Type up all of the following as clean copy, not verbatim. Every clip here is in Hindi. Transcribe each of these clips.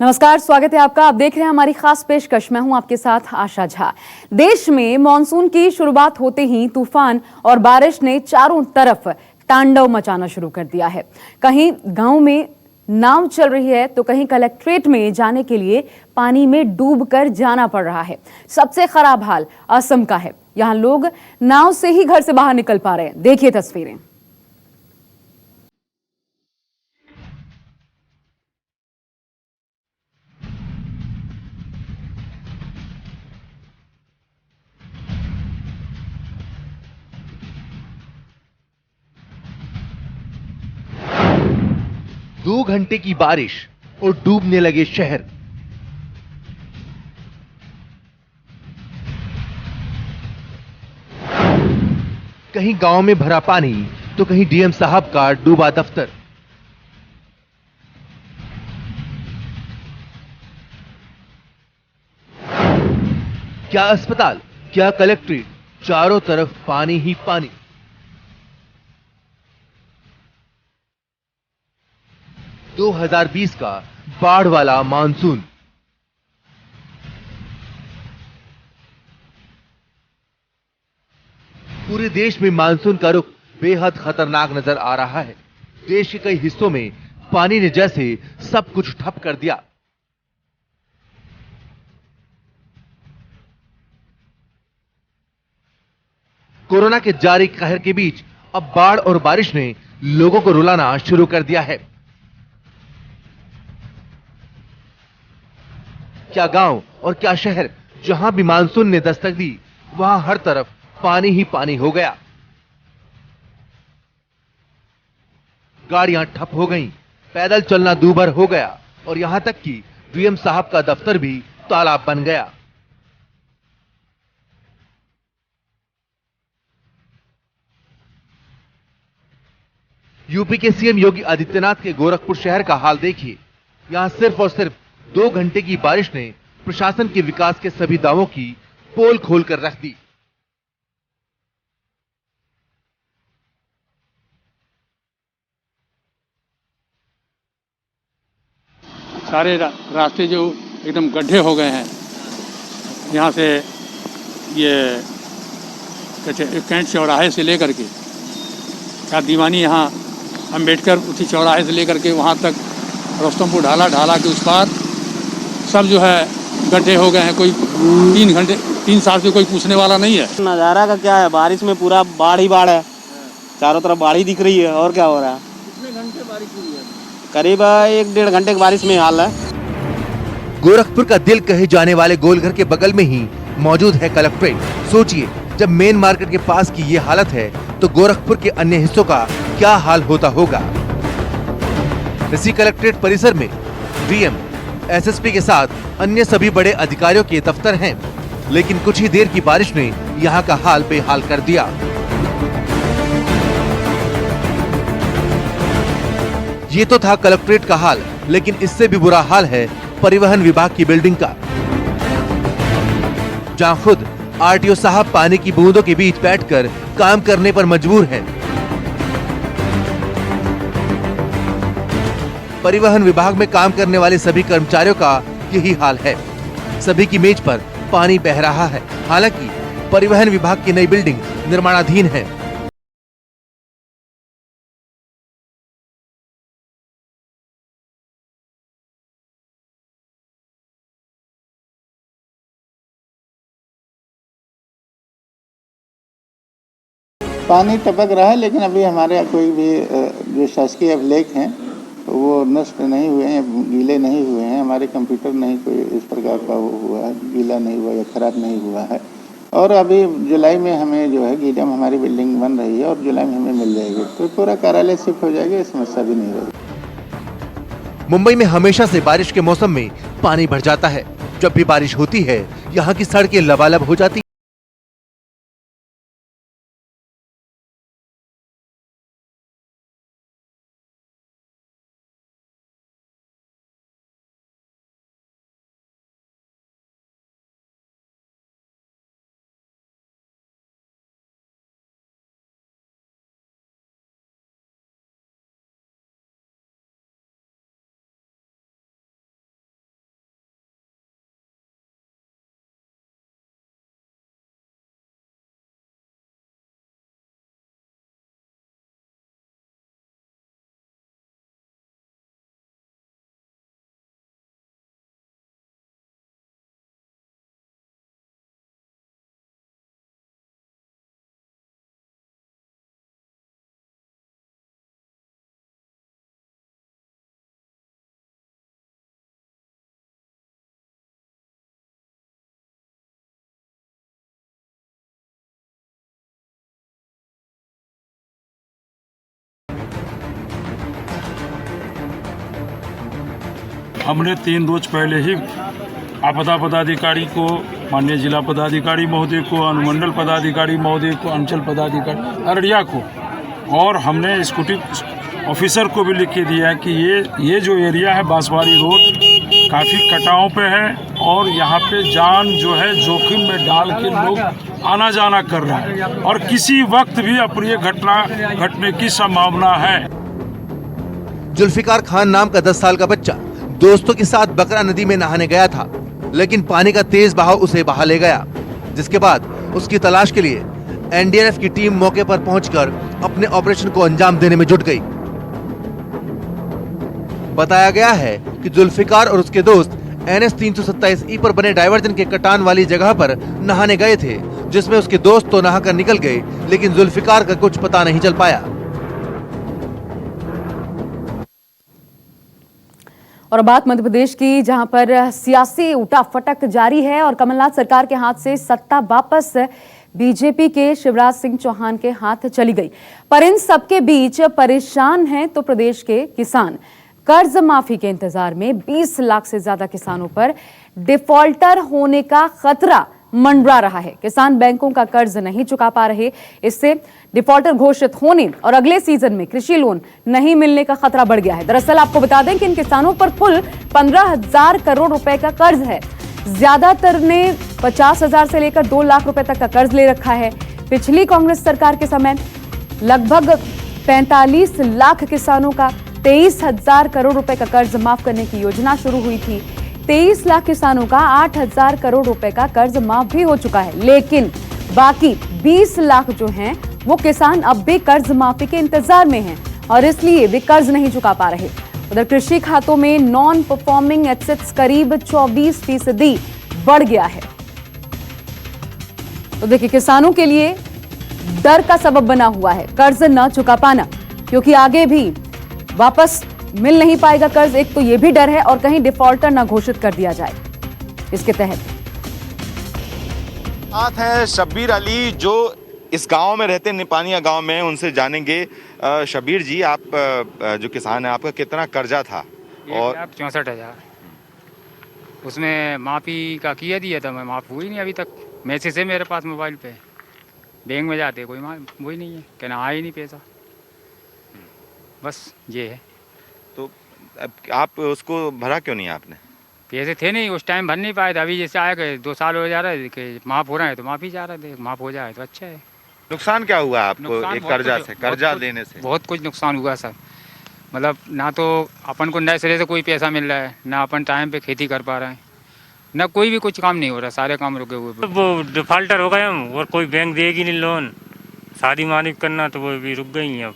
नमस्कार, स्वागत है आपका। आप देख रहे हैं हमारी खास पेशकश। मैं हूं आपके साथ आशा झा। देश में मॉनसून की शुरुआत होते ही तूफान और बारिश ने चारों तरफ तांडव मचाना शुरू कर दिया है। कहीं गांव में नाव चल रही है तो कहीं कलेक्ट्रेट में जाने के लिए पानी में डूबकर जाना पड़ रहा है। सबसे खराब हाल असम का है। यहां लोग नाव से ही घर से बाहर निकल पा रहे हैं। देखिए तस्वीरें। दो घंटे की बारिश और डूबने लगे शहर। कहीं गांव में भरा पानी तो कहीं डीएम साहब का डूबा दफ्तर। क्या अस्पताल, क्या कलेक्ट्रेट, चारों तरफ पानी ही पानी। दो 2020 का बाढ़ वाला मानसून। पूरे देश में मानसून का रुख बेहद खतरनाक नजर आ रहा है। देश के कई हिस्सों में पानी ने जैसे सब कुछ ठप कर दिया। कोरोना के जारी कहर के बीच अब बाढ़ और बारिश ने लोगों को रुलाना शुरू कर दिया है। क्या गांव और क्या शहर, जहां भी मानसून ने दस्तक दी वहां हर तरफ पानी ही पानी हो गया। गाड़ियां ठप हो गईं, पैदल चलना दूभर हो गया और यहां तक कि डीएम साहब का दफ्तर भी तालाब बन गया। यूपी के सीएम योगी आदित्यनाथ के गोरखपुर शहर का हाल देखिए। यहां सिर्फ और सिर्फ 2 घंटे की बारिश ने प्रशासन के विकास के सभी दावों की पोल खोलकर रख दी। सारे रास्ते जो एकदम गड्ढे हो गए हैं। यहाँ से ये कैंट चौराहे से लेकर के क्या दीवानी, यहाँ अम्बेडकर उसी चौराहे से लेकर के वहाँ तक रोस्तमपुर ढाला, ढाला के उस पार सब जो है गड्ढे हो गए हैं। कोई 3 साल से कोई पूछने वाला नहीं है। नज़ारा का क्या है, बारिश में पूरा बाढ़ ही बाढ़ है। चारों तरफ बाढ़ ही दिख रही है। और क्या हो रहा है? कितने घंटे बारिश हुई है? करीब 1-1.5 घंटे की बारिश में हाल है। गोरखपुर का दिल कहे जाने वाले गोलघर के बगल में ही मौजूद है कलेक्ट्रेट। सोचिए, जब मेन मार्केट के पास की ये हालत है तो गोरखपुर के अन्य हिस्सों का क्या हाल होता होगा। इसी कलेक्ट्रेट परिसर में डीएम, एसएसपी के साथ अन्य सभी बड़े अधिकारियों के दफ्तर हैं, लेकिन कुछ ही देर की बारिश ने यहाँ का हाल बेहाल कर दिया। ये तो था कलेक्ट्रेट का हाल, लेकिन इससे भी बुरा हाल है परिवहन विभाग की बिल्डिंग का, जहां खुद आरटीओ साहब पानी की बूंदों के बीच बैठकर काम करने पर मजबूर हैं। परिवहन विभाग में काम करने वाले सभी कर्मचारियों का यही हाल है। सभी की मेज पर पानी बह रहा है। हालांकि परिवहन विभाग की नई बिल्डिंग निर्माणाधीन है। पानी टपक रहा है, लेकिन अभी हमारे कोई भी जो शासकीय अभिलेख हैं वो नष्ट नहीं हुए हैं, गीले नहीं हुए हैं। हमारे कंप्यूटर नहीं कोई इस प्रकार का वो हुआ है, गीला नहीं हुआ या खराब नहीं हुआ है। और अभी जुलाई में हमें जो है गीडम हमारी बिल्डिंग बन रही है और जुलाई में हमें मिल जाएगी, तो पूरा कार्यालय शिफ्ट हो जाएगा, समस्या भी नहीं रहेगी। मुंबई में हमेशा से बारिश के मौसम में पानी भर जाता है। जब भी बारिश होती है, यहाँ की सड़कें लबालब हो जाती हमने 3 रोज पहले ही आपदा पदाधिकारी को, माननीय जिला पदाधिकारी महोदय को, अनुमंडल पदाधिकारी महोदय को, अंचल पदाधिकारी अररिया को, और हमने स्कूटी ऑफिसर को भी लिख के दिया है कि ये जो एरिया है बांसवाड़ी रोड काफ़ी कटाव पे है और यहाँ पे जान जो है जोखिम में डाल के लोग आना जाना कर रहा है और किसी वक्त भी अप्रिय घटना घटने की संभावना है। जुल्फिकार खान नाम का 10 साल का बच्चा दोस्तों के साथ बकरा नदी में नहाने गया था, लेकिन पानी का तेज बहाव उसे बहा ले गया, जिसके बाद उसकी तलाश के लिए एनडीआरएफ की टीम मौके पर पहुंचकर अपने ऑपरेशन को अंजाम देने में जुट गई। बताया गया है कि जुल्फिकार और उसके दोस्त NH 327E पर बने डायवर्जन के कटान वाली जगह पर नहाने गए थे, जिसमें उसके दोस्त तो नहाकर निकल गए, लेकिन जुल्फिकार का कुछ पता नहीं चल पाया। और बात मध्य प्रदेश की, जहां पर सियासी उठाफटक जारी है और कमलनाथ सरकार के हाथ से सत्ता वापस बीजेपी के शिवराज सिंह चौहान के हाथ चली गई। पर इन सबके बीच परेशान हैं तो प्रदेश के किसान। कर्ज माफी के इंतजार में 20 लाख से ज्यादा किसानों पर डिफॉल्टर होने का खतरा मंडरा रहा है। किसान बैंकों का कर्ज नहीं चुका पा रहे, इससे डिफॉल्टर घोषित होने और अगले सीजन में कृषि लोन नहीं मिलने का खतरा बढ़ गया है। दरअसल आपको बता दें कि इन किसानों पर कुल 15,000 करोड़ रुपए का कर्ज है। ज्यादातर ने 50,000 से लेकर 2 लाख रुपए तक का कर्ज ले रखा है। पिछली कांग्रेस सरकार के समय लगभग 45 लाख किसानों का 23,000 करोड़ रुपए का कर्ज माफ करने की योजना शुरू हुई थी। 23 लाख किसानों का 8,000 करोड़ रुपए का कर्ज माफ भी हो चुका है, लेकिन बाकी 20 लाख जो हैं वो किसान अब भी कर्ज माफी के इंतजार में हैं और इसलिए वे कर्ज नहीं चुका पा रहे। उधर कृषि खातों में नॉन परफॉर्मिंग एसेट्स करीब 24% बढ़ गया है। तो देखिए, किसानों के लिए डर का सबब बना हुआ है कर्ज न चुका पाना, क्योंकि आगे भी वापस मिल नहीं पाएगा कर्ज। एक तो ये भी डर है और कहीं डिफॉल्टर ना घोषित कर दिया जाए इसके तहत। बात है शब्बीर अली जो इस गांव में रहते, निपानिया गांव में, उनसे जानेंगे। शब्बीर जी, आप जो किसान है, आपका कितना कर्जा था? और 64,000 उसमें माफी का किया दिया था, मैं माफ हुई नहीं अभी तक। मैसेज है मेरे पास मोबाइल पे, बैंक में जाते कोई वही नहीं है, कहना आया ही नहीं पैसा, बस ये है। तो अब आप उसको भरा क्यों नहीं आपने? पैसे थे नहीं उस टाइम, भर नहीं पाए थे। अभी जैसे आया कि 2 साल हो जा रहा है कि माफ़ हो रहा है तो माफ़ी जा रहे थे, माफ़ हो जाए तो अच्छा है। नुकसान क्या हुआ आपको एक कर्जा से, कर्जा लेने से? बहुत कुछ नुकसान हुआ सर। मतलब ना तो अपन को नए सिरे से कोई पैसा मिल रहा है, ना अपन टाइम पे खेती कर पा रहे हैं, ना कोई भी कुछ काम नहीं हो रहा, सारे काम रुके हुए। वो डिफॉल्टर हो गए हम और कोई बैंक देगी नहीं लोन। शादी मानी करना तो वो भी रुक गई हैं। अब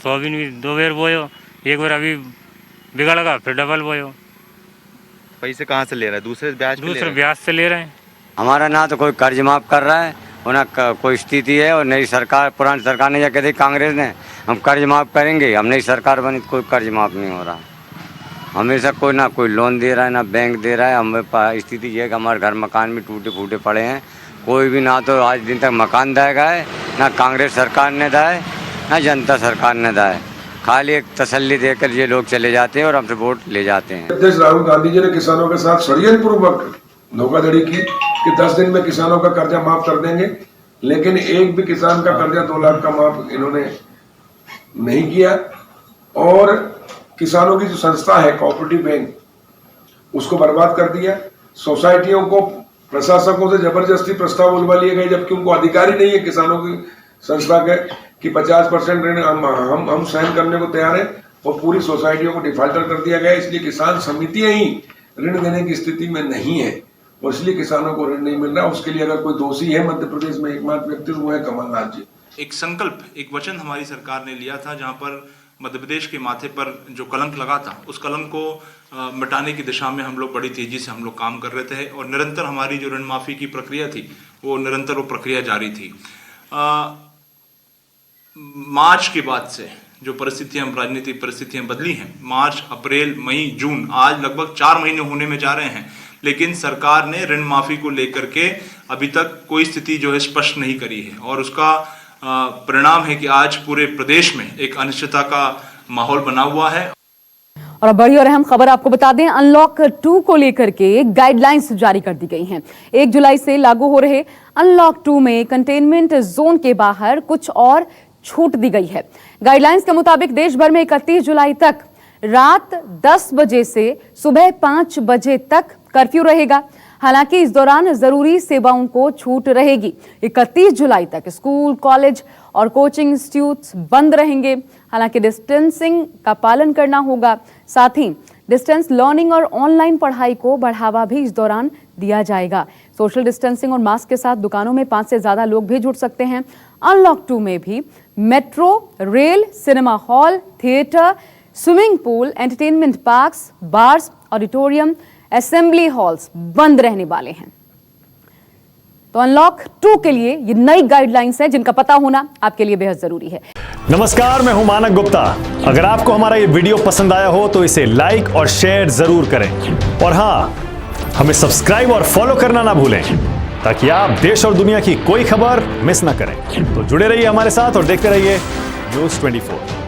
सोयाबीन भी 2 बार बोयो, एक बार अभी बिगड़ गया, फिर डबल बोयो। पैसे कहाँ से ले रहे हैं? दूसरे ब्याज से ले रहे हैं। हमारा ना तो कोई कर्ज माफ कर रहा है और ना कोई स्थिति है। और नई सरकार, पुरानी सरकार ने या कहते कांग्रेस ने हम कर्ज माफ करेंगे, हम नई सरकार बनी तो कोई कर्ज माफ नहीं हो रहा। हमेशा कोई ना कोई लोन दे रहा है, ना बैंक दे रहा है। हमें स्थिति ये है कि हमारे घर मकान भी टूटे फूटे पड़े हैं। कोई भी ना तो आज दिन तक मकान देगा है, ना कांग्रेस सरकार ने दिया है, ना जनता सरकार ने दिया है। खाली एक तसल्ली देकर ये लोग चले जाते हैं और हमसे वोट ले जाते हैं। अध्यक्ष राहुल गांधी जी ने किसानों के साथ षड्यंत्र पूर्वक धोखाधड़ी की कि 10 दिन में किसानों का कर्जा माफ कर देंगे, लेकिन एक भी किसान का कर्जा 2 लाख का माफ इन्होंने नहीं किया। और किसानों की जो संस्था है कोऑपरेटिव बैंक, उसको बर्बाद कर दिया। सोसाइटियों को प्रशासकों से जबरदस्ती प्रस्ताव बुलवा लिए गए, जबकि उनको अधिकार ही नहीं है किसानों की संस्था के कि 50% ऋण हम सहन करने को तैयार है, और पूरी सोसाइटियों को डिफॉल्टर कर दिया गया। इसलिए किसान समितियां ही ऋण देने की स्थिति में नहीं है और इसलिए किसानों को ऋण नहीं मिल रहा। उसके लिए अगर कोई दोषी है मध्य प्रदेश में, एकमात्र व्यक्ति वो है कमलनाथ जी। एक संकल्प, एक वचन हमारी सरकार ने लिया था, जहां पर मध्य प्रदेश के माथे पर जो कलंक लगा था, उस कलंक को मिटाने की दिशा में हम लोग बड़ी तेजी से हम लोग काम कर रहे थे और निरंतर हमारी जो ऋण माफी की प्रक्रिया थी वो निरंतर वो प्रक्रिया जारी थी। मार्च के बाद से जो परिस्थितियां, राजनीतिक परिस्थितियां बदली हैं, मार्च, अप्रैल, मई, जून, आज लगभग 4 महीने होने में जा रहे हैं, लेकिन सरकार ने ऋण माफी को लेकर के अभी तक कोई स्थिति जो है स्पष्ट नहीं करी है और उसका परिणाम है कि आज पूरे प्रदेश में एक अनिश्चितता का माहौल बना हुआ है। और अब बड़ी और अहम खबर आपको बता दें, अनलॉक 2 को लेकर के गाइडलाइंस जारी कर दी गई हैं। 1 जुलाई से लागू हो रहे अनलॉक 2 में कंटेनमेंट जोन के बाहर कुछ और छूट दी गई है। गाइडलाइंस के मुताबिक देश भर में 31 जुलाई तक रात 10 बजे से सुबह 5 बजे तक कर्फ्यू रहेगा। हालांकि इस दौरान जरूरी सेवाओं को छूट रहेगी। 31 जुलाई तक स्कूल, कॉलेज और कोचिंग इंस्टीट्यूट्स बंद रहेंगे। हालांकि डिस्टेंसिंग का पालन करना होगा। साथ ही डिस्टेंस लर्निंग और ऑनलाइन पढ़ाई को बढ़ावा भी इस दौरान दिया जाएगा। सोशल डिस्टेंसिंग और मास्क के साथ दुकानों में 5 से ज्यादा लोग भी जुड़ सकते हैं। अनलॉक 2 में भी metro, rail, cinema hall, theatre, swimming pool, entertainment parks, bars, auditorium, assembly halls बंद रहने वाले हैं। तो अनलॉक 2 के लिए ये नई गाइडलाइंस है जिनका पता होना आपके लिए बेहद जरूरी है। नमस्कार, मैं हूं मानक गुप्ता। अगर आपको हमारा ये वीडियो पसंद आया हो तो इसे लाइक और शेयर जरूर करें। और हां, हमें सब्सक्राइब और फॉलो करना ना भूलें ताकि आप देश और दुनिया की कोई खबर मिस ना करें। तो जुड़े रहिए हमारे साथ और देखते रहिए News 24।